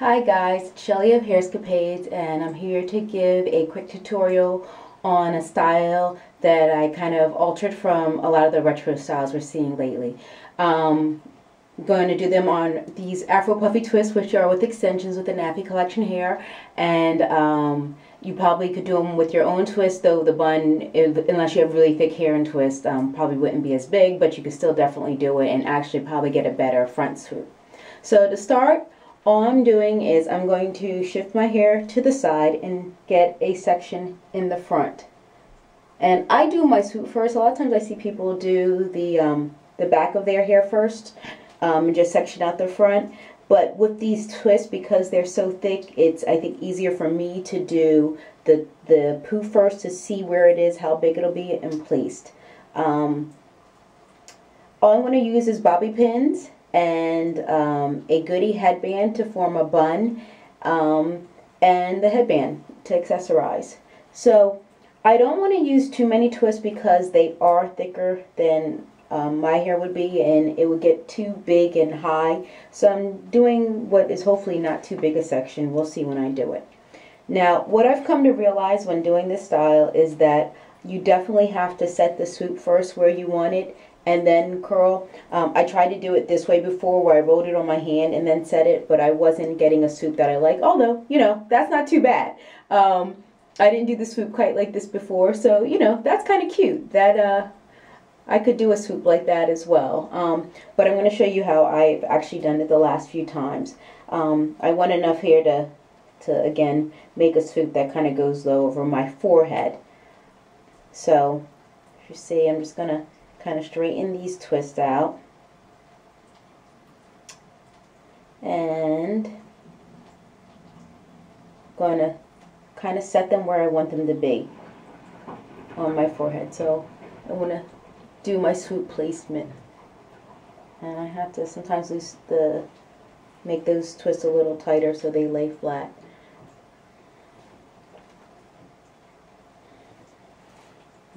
Hi guys, it's Shelly of Hairscapades, and I'm here to give a quick tutorial on a style that I kind of altered from a lot of the retro styles we're seeing lately. I'm going to do them on these Afro Puffy twists, which are with extensions with the Nafy Collection hair, and you probably could do them with your own twist, though the bun, unless you have really thick hair and twist, probably wouldn't be as big, but you could still definitely do it and actually probably get a better front swoop. So to start, all I'm doing is I'm going to shift my hair to the side and get a section in the front. And I do my swoop first. A lot of times I see people do the back of their hair first and just section out the front. But with these twists, because they're so thick, it's, I think, easier for me to do the poo first to see where it is, how big it'll be, and placed. All I'm going to use is bobby pins and a Goody headband to form a bun, and the headband to accessorize. So I don't want to use too many twists because they are thicker than my hair would be, and it would get too big and high. So I'm doing what is hopefully not too big a section. We'll see when I do it. Now, what I've come to realize when doing this style is that you definitely have to set the swoop first where you want it, and then curl. I tried to do it this way before, where I rolled it on my hand and then set it, but I wasn't getting a swoop that I like, although, you know, that's not too bad. I didn't do the swoop quite like this before, so, you know, that's kind of cute. That I could do a swoop like that as well. But I'm going to show you how I've actually done it the last few times. I want enough hair to again, make a swoop that kind of goes low over my forehead. So, as you see, I'm just going to kind of straighten these twists out, and going to kind of set them where I want them to be on my forehead. So I want to do my swoop placement, and I have to sometimes make those twists a little tighter so they lay flat.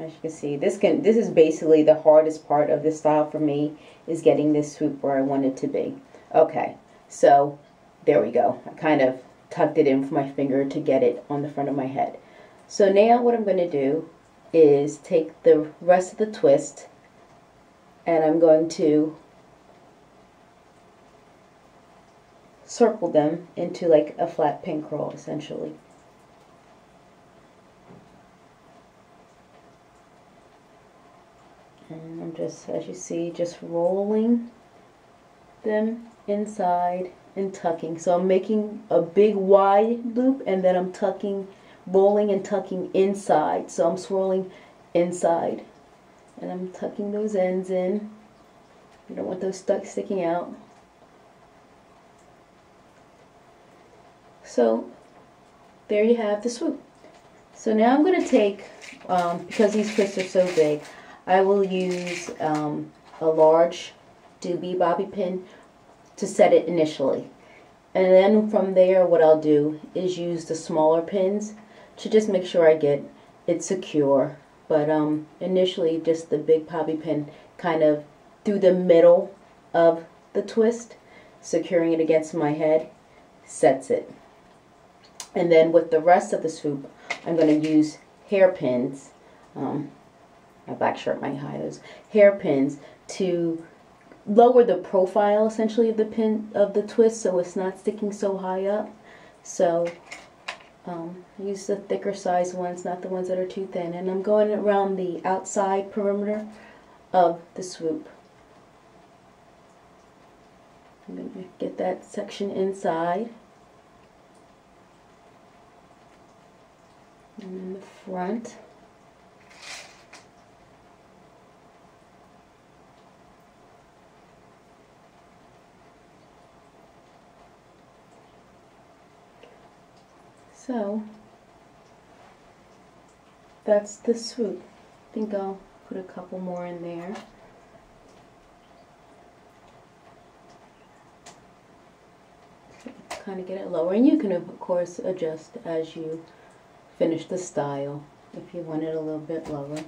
As you can see, this is basically the hardest part of this style for me, is getting this swoop where I want it to be. Okay, so there we go. I kind of tucked it in with my finger to get it on the front of my head. So now what I'm going to do is take the rest of the twist, and I'm going to circle them into like a flat pin curl, essentially. And I'm just, as you see, just rolling them inside and tucking. So I'm making a big wide loop, and then I'm tucking, rolling and tucking inside. So I'm swirling inside, and I'm tucking those ends in. You don't want those sticking out. So there you have the swoop. So now I'm going to take, because these twists are so big, I will use a large doobie bobby pin to set it initially. And then from there, what I'll do is use the smaller pins to just make sure I get it secure. But initially, just the big bobby pin kind of through the middle of the twist, securing it against my head, sets it. And then with the rest of the swoop, I'm going to use hairpins. My black shirt might hide those hairpins to lower the profile, essentially, of the twist, so it's not sticking so high up. So use the thicker size ones, not the ones that are too thin. And I'm going around the outside perimeter of the swoop. I'm going to get that section inside, and in the front. So that's the swoop. I think I'll put a couple more in there. Kind of get it lower, and you can of course adjust as you finish the style if you want it a little bit lower.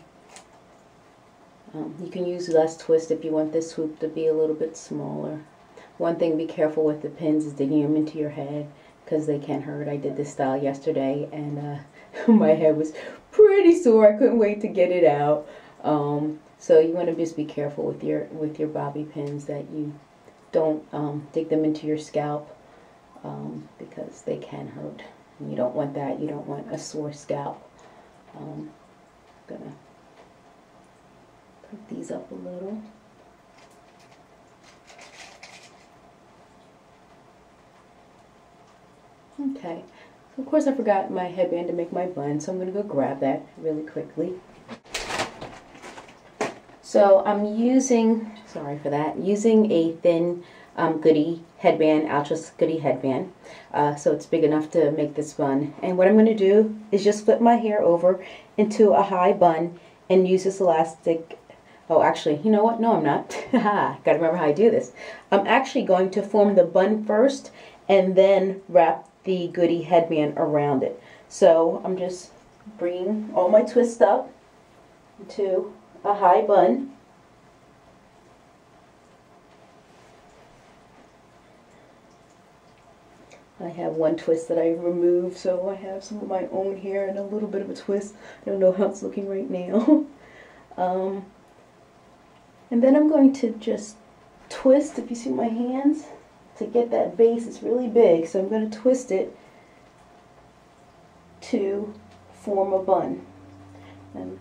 You can use less twist if you want this swoop to be a little bit smaller. One thing, be careful with the pins is digging them into your head because they can hurt. I did this style yesterday and my head was pretty sore. I couldn't wait to get it out. So you want to just be careful with your bobby pins that you don't dig them into your scalp because they can hurt. And you don't want that. You don't want a sore scalp. I'm gonna put these up a little. Okay, so of course I forgot my headband to make my bun, so I'm going to go grab that really quickly. So I'm using, sorry for that, using a thin Goody headband, Ouchless Goody headband. So it's big enough to make this bun. And what I'm going to do is just flip my hair over into a high bun and use this elastic. Oh, actually, you know what? No, I'm not. Gotta remember how I do this. I'm actually going to form the bun first and then wrap the Goody headband around it. So I'm just bringing all my twists up into a high bun. I have one twist that I removed, so I have some of my own hair and a little bit of a twist. I don't know how it's looking right now. And then I'm going to just twist, if you see my hands, to get that base. It's really big, so I'm going to twist it to form a bun. And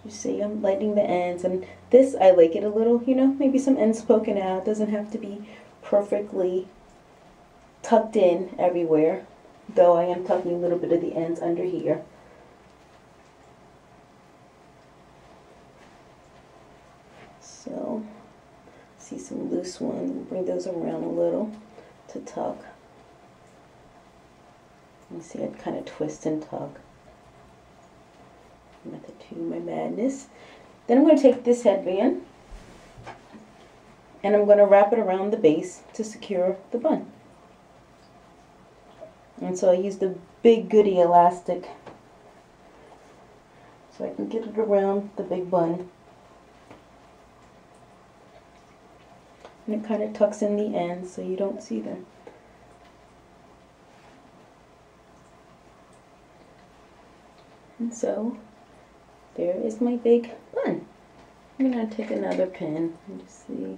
you see I'm lighting the ends, and this I like it a little, you know, maybe some ends poking out. It doesn't have to be perfectly tucked in everywhere, though I am tucking a little bit of the ends under here. So see some loose ones, bring those around a little to tuck. You see I kind of twist and tuck. Method 2, my madness. Then I'm going to take this headband and I'm going to wrap it around the base to secure the bun. And so I use the big Goody elastic so I can get it around the big bun. And it kind of tucks in the ends so you don't see them. And so there is my big bun. I'm going to take another pin and just see.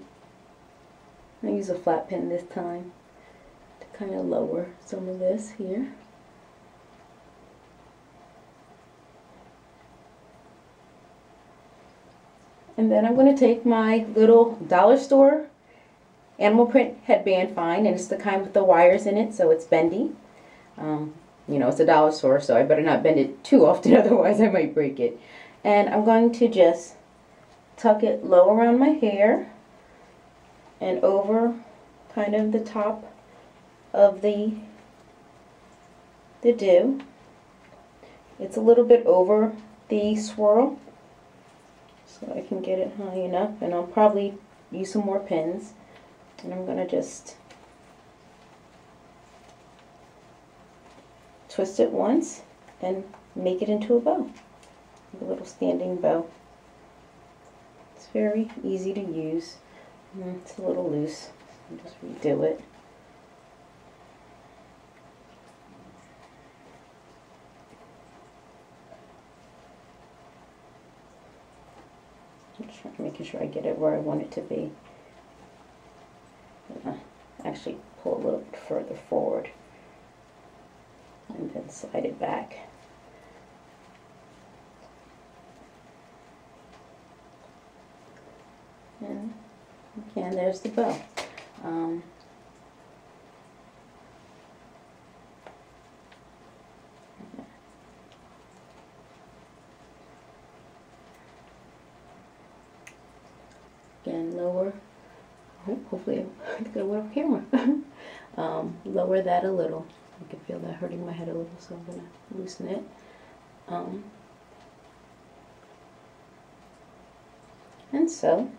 I use a flat pin this time to kind of lower some of this here. And then I'm going to take my little dollar store animal print headband, fine, and it's the kind with the wires in it, so it's bendy. You know, it's a dollar store, so I better not bend it too often, otherwise I might break it. And I'm going to just tuck it low around my hair and over kind of the top of the do. It's a little bit over the swirl, so I can get it high enough, and I'll probably use some more pins. And I'm going to just twist it once and make it into a bow, a little standing bow. It's very easy to use. It's a little loose. I'll just redo it. Making sure I get it where I want it to be. Actually pull a little bit further forward and then slide it back. And again, there's the bow. Again, lower. Hopefully I'm going to go off camera. Lower that a little. I can feel that hurting my head a little, so I'm going to loosen it. And so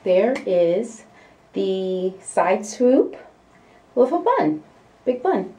there is the side swoop with a bun, big bun.